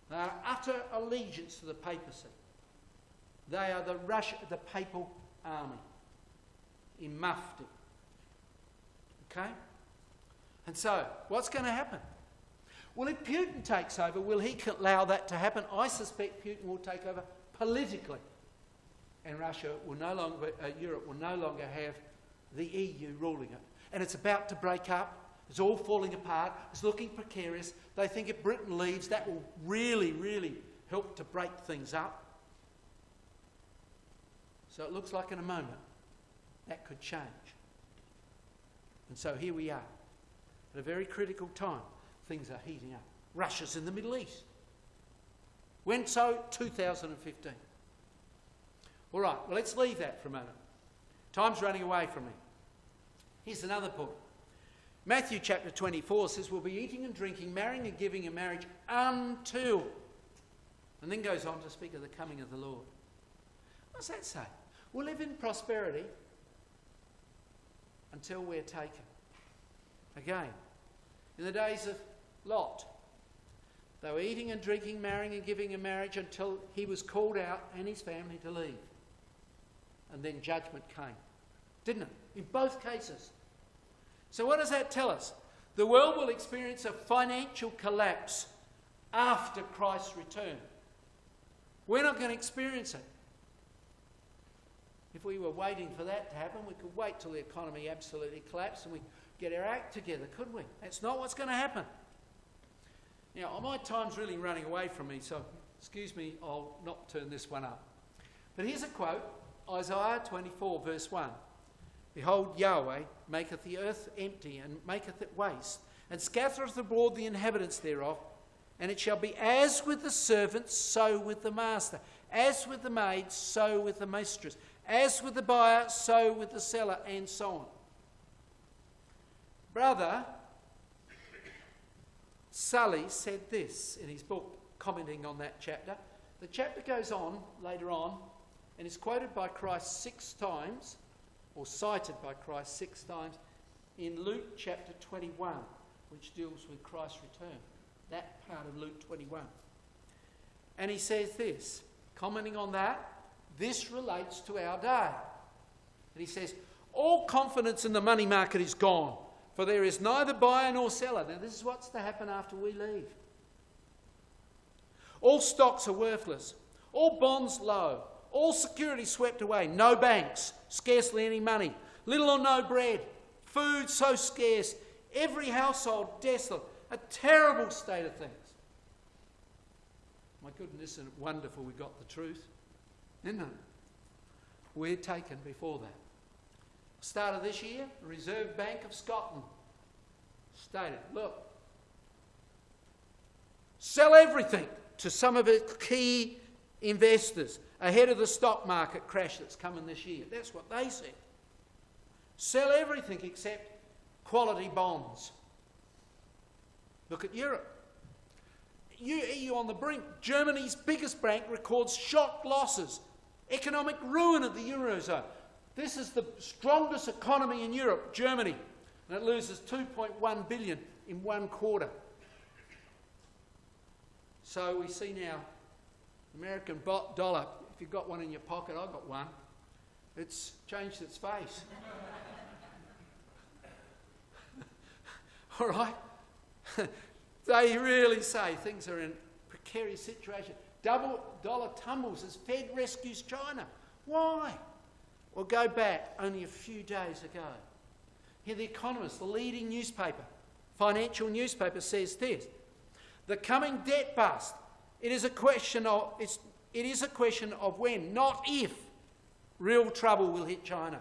S1: They are utter allegiance to the papacy. They are the Papal Army in Mufti. Okay? And so, what's going to happen? Well, if Putin takes over, will he allow that to happen? I suspect Putin will take over politically. And Europe will no longer have the EU ruling it. And it's about to break up. It's all falling apart. It's looking precarious. They think if Britain leaves, that will really, really help to break things up. So it looks like in a moment that could change. And so here we are. At a very critical time, things are heating up. Russia's in the Middle East. When so? 2015. All right, well, let's leave that for a moment. Time's running away from me. Here's another point. Matthew chapter 24 says we'll be eating and drinking, marrying and giving in marriage until, and then goes on to speak of the coming of the Lord. What does that say? We'll live in prosperity until we're taken. Again, in the days of Lot, they were eating and drinking, marrying and giving in marriage until he was called out and his family to leave. And then judgment came. Didn't it? In both cases. So what does that tell us? The world will experience a financial collapse after Christ's return. We're not going to experience it. If we were waiting for that to happen, we could wait till the economy absolutely collapsed and we get our act together, could we? That's not what's going to happen. Now, my time's really running away from me, so excuse me, I'll not turn this one up. But here's a quote, Isaiah 24, verse 1. Behold, Yahweh maketh the earth empty, and maketh it waste, and scattereth abroad the inhabitants thereof. And it shall be as with the servant, so with the master. As with the maid, so with the mistress. As with the buyer, so with the seller, and so on. Brother Sully said this in his book, commenting on that chapter. The chapter goes on later on, and is quoted by Christ 6 times, or cited by Christ 6 times, in Luke chapter 21, which deals with Christ's return. That part of Luke 21. And he says this, commenting on that, this relates to our day. And he says, all confidence in the money market is gone, for there is neither buyer nor seller. Now this is what's to happen after we leave. All stocks are worthless, all bonds low, all security swept away, no banks, scarcely any money, little or no bread, food so scarce, every household desolate, a terrible state of things. My goodness, isn't it wonderful we got the truth? Isn't it? We're taken before that. Start of this year, the Reserve Bank of Scotland stated, look, sell everything to some of its key investors ahead of the stock market crash that's coming this year. That's what they said. Sell everything except quality bonds. Look at Europe. EU on the brink. Germany's biggest bank records shock losses, economic ruin of the Eurozone. This is the strongest economy in Europe, Germany, and it loses 2.1 billion in one quarter. So we see now, American dollar, if you've got one in your pocket, I've got one, it's changed its face. All right? They really say things are in a precarious situation. Double dollar tumbles as Fed rescues China. Why? Well, go back only a few days ago. Here, The Economist, the leading newspaper, financial newspaper, says this: the coming debt bust. It is a question of when, not if, real trouble will hit China.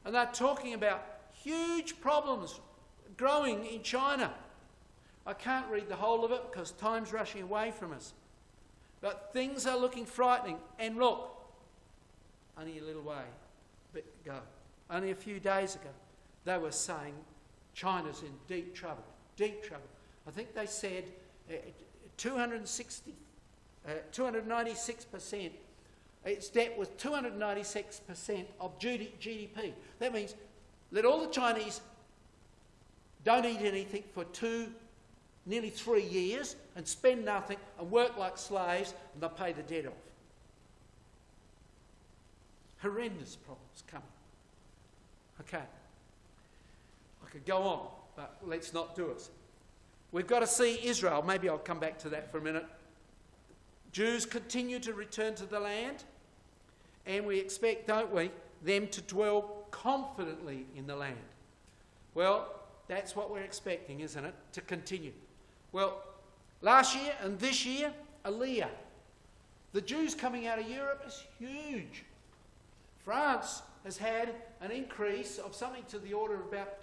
S1: And they're talking about huge problems growing in China. I can't read the whole of it because time's rushing away from us. But things are looking frightening. And look, only a little way ago, only a few days ago, they were saying China's in deep trouble, deep trouble. I think they said 296%. Its debt was 296% of GDP. That means let all the Chinese don't eat anything for nearly 3 years and spend nothing and work like slaves, and they'll pay the debt off. Horrendous problems coming. Okay. I could go on, but let's not do it. We've got to see Israel. Maybe I'll come back to that for a minute. Jews continue to return to the land, and we expect, don't we, them to dwell confidently in the land. Well, that's what we're expecting, isn't it? To continue. Well, last year and this year, Aliyah. The Jews coming out of Europe is huge. France has had an increase of something to the order of about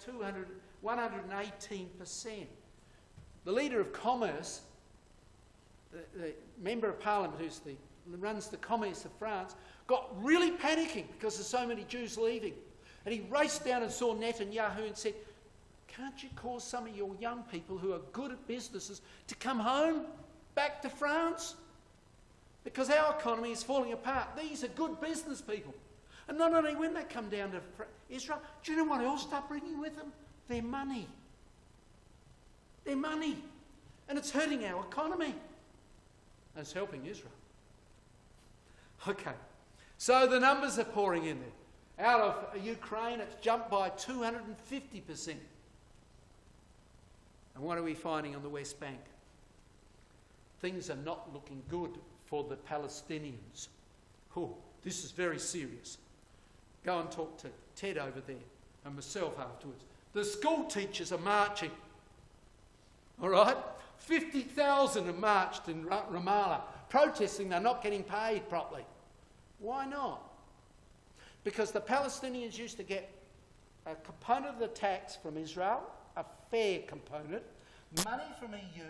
S1: 118%. The leader of commerce, the member of parliament who runs the commerce of France, got really panicking because there's so many Jews leaving. And he raced down and saw Netanyahu and said, can't you cause some of your young people who are good at businesses to come home, back to France? Because our economy is falling apart. These are good business people. And not only when they come down to Israel, do you know what else they're bringing with them? Their money. Their money. And it's hurting our economy. And it's helping Israel. Okay. So the numbers are pouring in there. Out of Ukraine, it's jumped by 250%. And what are we finding on the West Bank? Things are not looking good for the Palestinians. Oh, this is very serious. Go and talk to Ted over there and myself afterwards. The school teachers are marching. All right? 50,000 have marched in Ramallah, protesting they're not getting paid properly. Why not? Because the Palestinians used to get a component of the tax from Israel, a fair component, money from EU,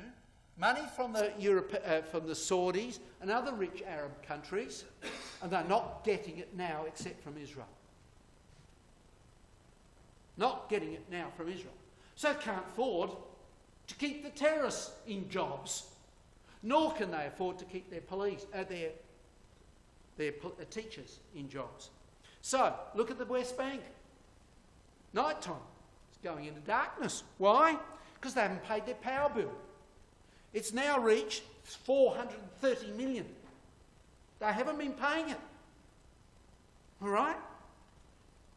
S1: money from the Saudis and other rich Arab countries, and they're not getting it now except from Israel. Not getting it now from Israel. So they can't afford to keep the terrorists in jobs, nor can they afford to keep their teachers in jobs. So, look at the West Bank. Night time. It's going into darkness. Why? Because they haven't paid their power bill. It's now reached 430 million. They haven't been paying it. All right?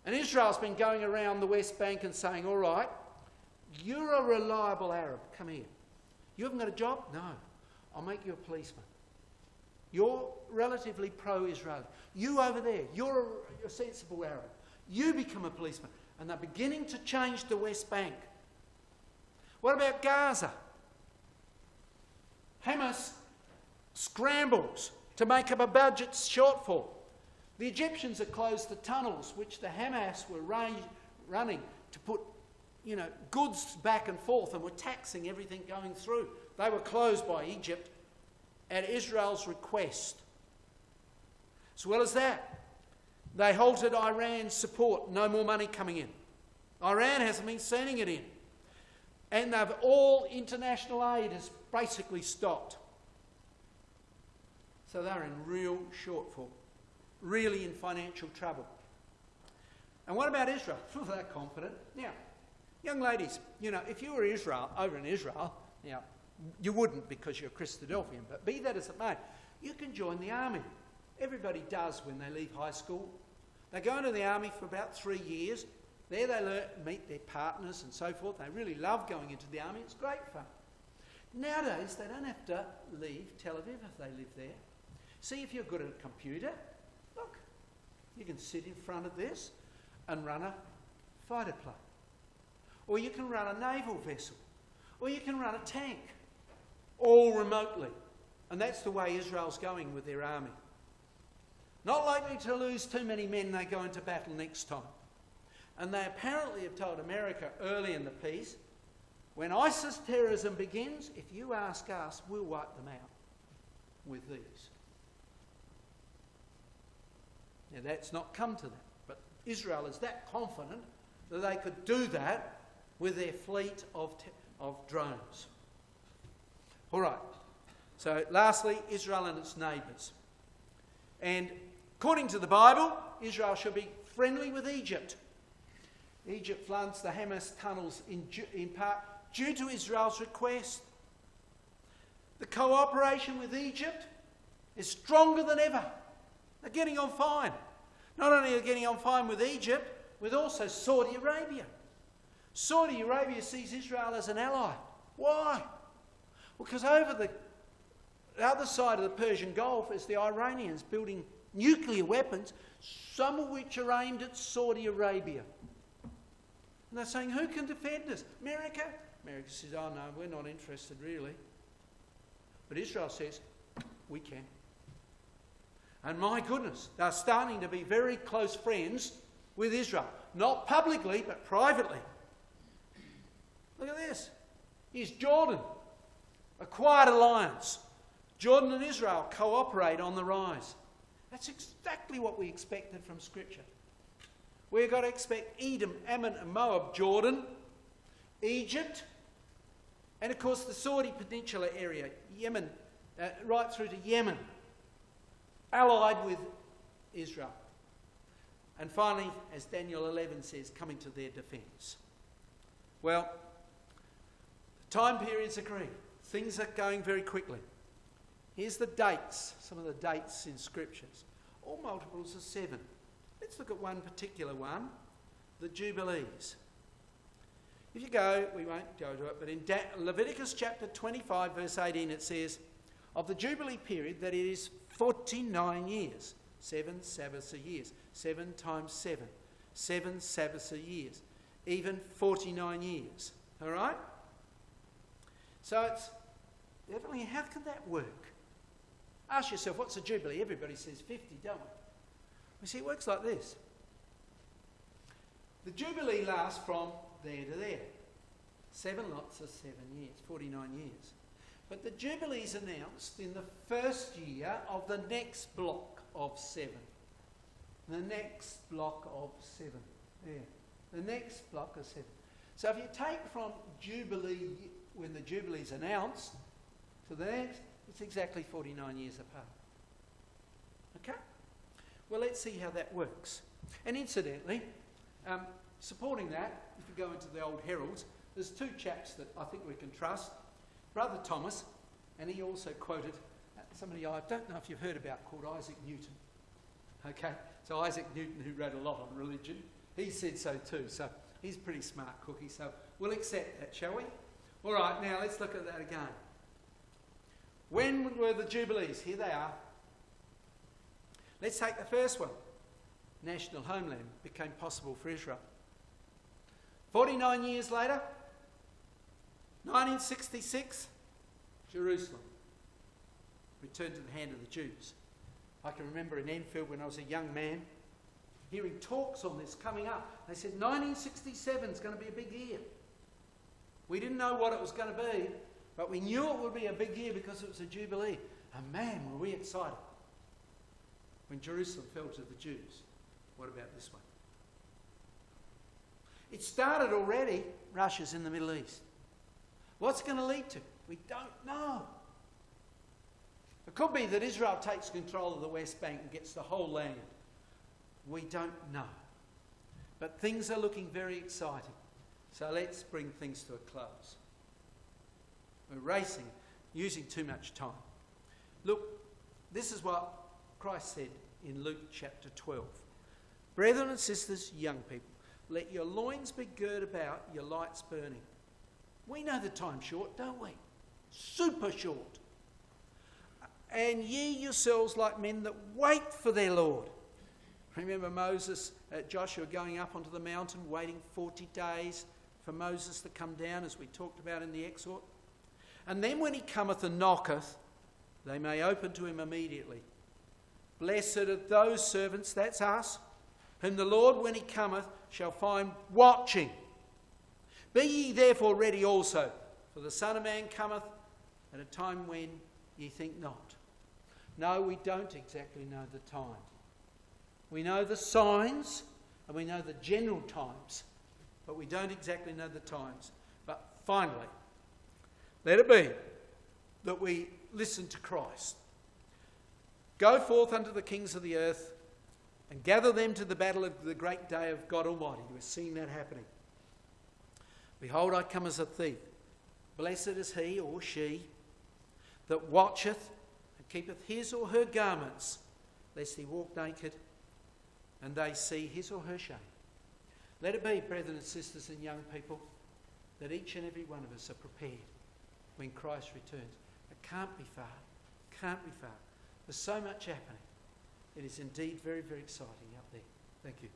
S1: And Israel's been going around the West Bank and saying, all right, you're a reliable Arab, come here. You haven't got a job? No. I'll make you a policeman. You're relatively pro-Israeli. You over there, you're a sensible Arab. You become a policeman. And they're beginning to change the West Bank. What about Gaza? Hamas scrambles to make up a budget shortfall. The Egyptians have closed the tunnels which the Hamas were running to put, goods back and forth, and were taxing everything going through. They were closed by Egypt at Israel's request. As well as that, they halted Iran's support, no more money coming in. Iran hasn't been sending it in. And all international aid has basically stopped. So they're in real shortfall, really in financial trouble. And what about Israel? They're confident. Now, young ladies, if you were over in Israel, you wouldn't because you're a Christadelphian, but be that as it may, you can join the army. Everybody does when they leave high school. They go into the army for about 3 years. There they meet their partners and so forth. They really love going into the army. It's great fun. Nowadays, they don't have to leave Tel Aviv if they live there. See, if you're good at a computer, look, you can sit in front of this and run a fighter plane. Or you can run a naval vessel. Or you can run a tank. All remotely. And that's the way Israel's going with their army. Not likely to lose too many men they go into battle next time. And they apparently have told America early in the piece, when ISIS terrorism begins, if you ask us, we'll wipe them out with these. Now that's not come to that, but Israel is that confident that they could do that with their fleet of drones. All right, so lastly, Israel and its neighbours. And according to the Bible, Israel should be friendly with Egypt. Egypt floods the Hamas tunnels in part due to Israel's request. The cooperation with Egypt is stronger than ever. They're getting on fine. Not only are they getting on fine with Egypt, with also Saudi Arabia. Saudi Arabia sees Israel as an ally. Why? Because over the other side of the Persian Gulf is the Iranians building nuclear weapons, some of which are aimed at Saudi Arabia. And they're saying, who can defend us? America? America says, oh no, we're not interested really. But Israel says, we can. And my goodness, they're starting to be very close friends with Israel. Not publicly, but privately. Look at this. Here's Jordan. A quiet alliance. Jordan and Israel cooperate on the rise. That's exactly what we expected from Scripture. We've got to expect Edom, Ammon and Moab, Jordan, Egypt, and of course the Saudi Peninsula area, Yemen, right through to Yemen, allied with Israel. And finally, as Daniel 11 says, coming to their defence. Well, time periods agree. Things are going very quickly. Here's the dates, some of the dates in Scriptures. All multiples of 7. Let's look at one particular one, the Jubilees. If you go, we won't go to it, but in Leviticus chapter 25, verse 18, it says, of the Jubilee period, that it is 49 years, 7 Sabbaths a year, 7 times 7, 7 Sabbaths a year. even 49 years. All right? So it's definitely, how can that work? Ask yourself, what's a jubilee? Everybody says 50, don't we? You see, it works like this. The jubilee lasts from there to there. 7 lots of 7 years, 49 years. But the jubilee is announced in the first year of the next block of 7. The next block of 7. There. The next block of 7. So if you take from jubilee, when the jubilee is announced, to the next, it's exactly 49 years apart. Okay? Well, let's see how that works. And incidentally, supporting that, if you go into the old heralds, there's 2 chaps that I think we can trust. Brother Thomas, and he also quoted somebody I don't know if you've heard about, called Isaac Newton. Okay? So Isaac Newton, who wrote a lot on religion, he said so too. So he's a pretty smart cookie. So we'll accept that, shall we? All right, now let's look at that again. When were the Jubilees? Here they are. Let's take the first one. National homeland became possible for Israel. 49 years later, 1966, Jerusalem returned to the hand of the Jews. I can remember in Enfield when I was a young man, hearing talks on this coming up. They said 1967 is going to be a big year. We didn't know what it was going to be, but we knew it would be a big year because it was a Jubilee. And man, were we excited when Jerusalem fell to the Jews. What about this one? It started already. Russia's in the Middle East. What's it going to lead to? We don't know. It could be that Israel takes control of the West Bank and gets the whole land. We don't know. But things are looking very exciting. So let's bring things to a close. We're racing, using too much time. Look, this is what Christ said in Luke chapter 12. Brethren and sisters, young people, let your loins be girt about, your lights burning. We know the time's short, don't we? Super short. And ye yourselves like men that wait for their Lord. Remember Moses, Joshua going up onto the mountain, waiting 40 days for Moses to come down, as we talked about in the exhort. And then when he cometh and knocketh, they may open to him immediately. Blessed are those servants, that's us, whom the Lord, when he cometh, shall find watching. Be ye therefore ready also, for the Son of Man cometh at a time when ye think not. No, we don't exactly know the time. We know the signs and we know the general times, but we don't exactly know the times. But finally, let it be that we listen to Christ. Go forth unto the kings of the earth and gather them to the battle of the great day of God Almighty. We're seeing that happening. Behold, I come as a thief. Blessed is he or she that watcheth and keepeth his or her garments, lest he walk naked and they see his or her shame. Let it be, brethren and sisters and young people, that each and every one of us are prepared when Christ returns. It can't be far. Can't be far. There's so much happening. It is indeed very, very exciting up there. Thank you.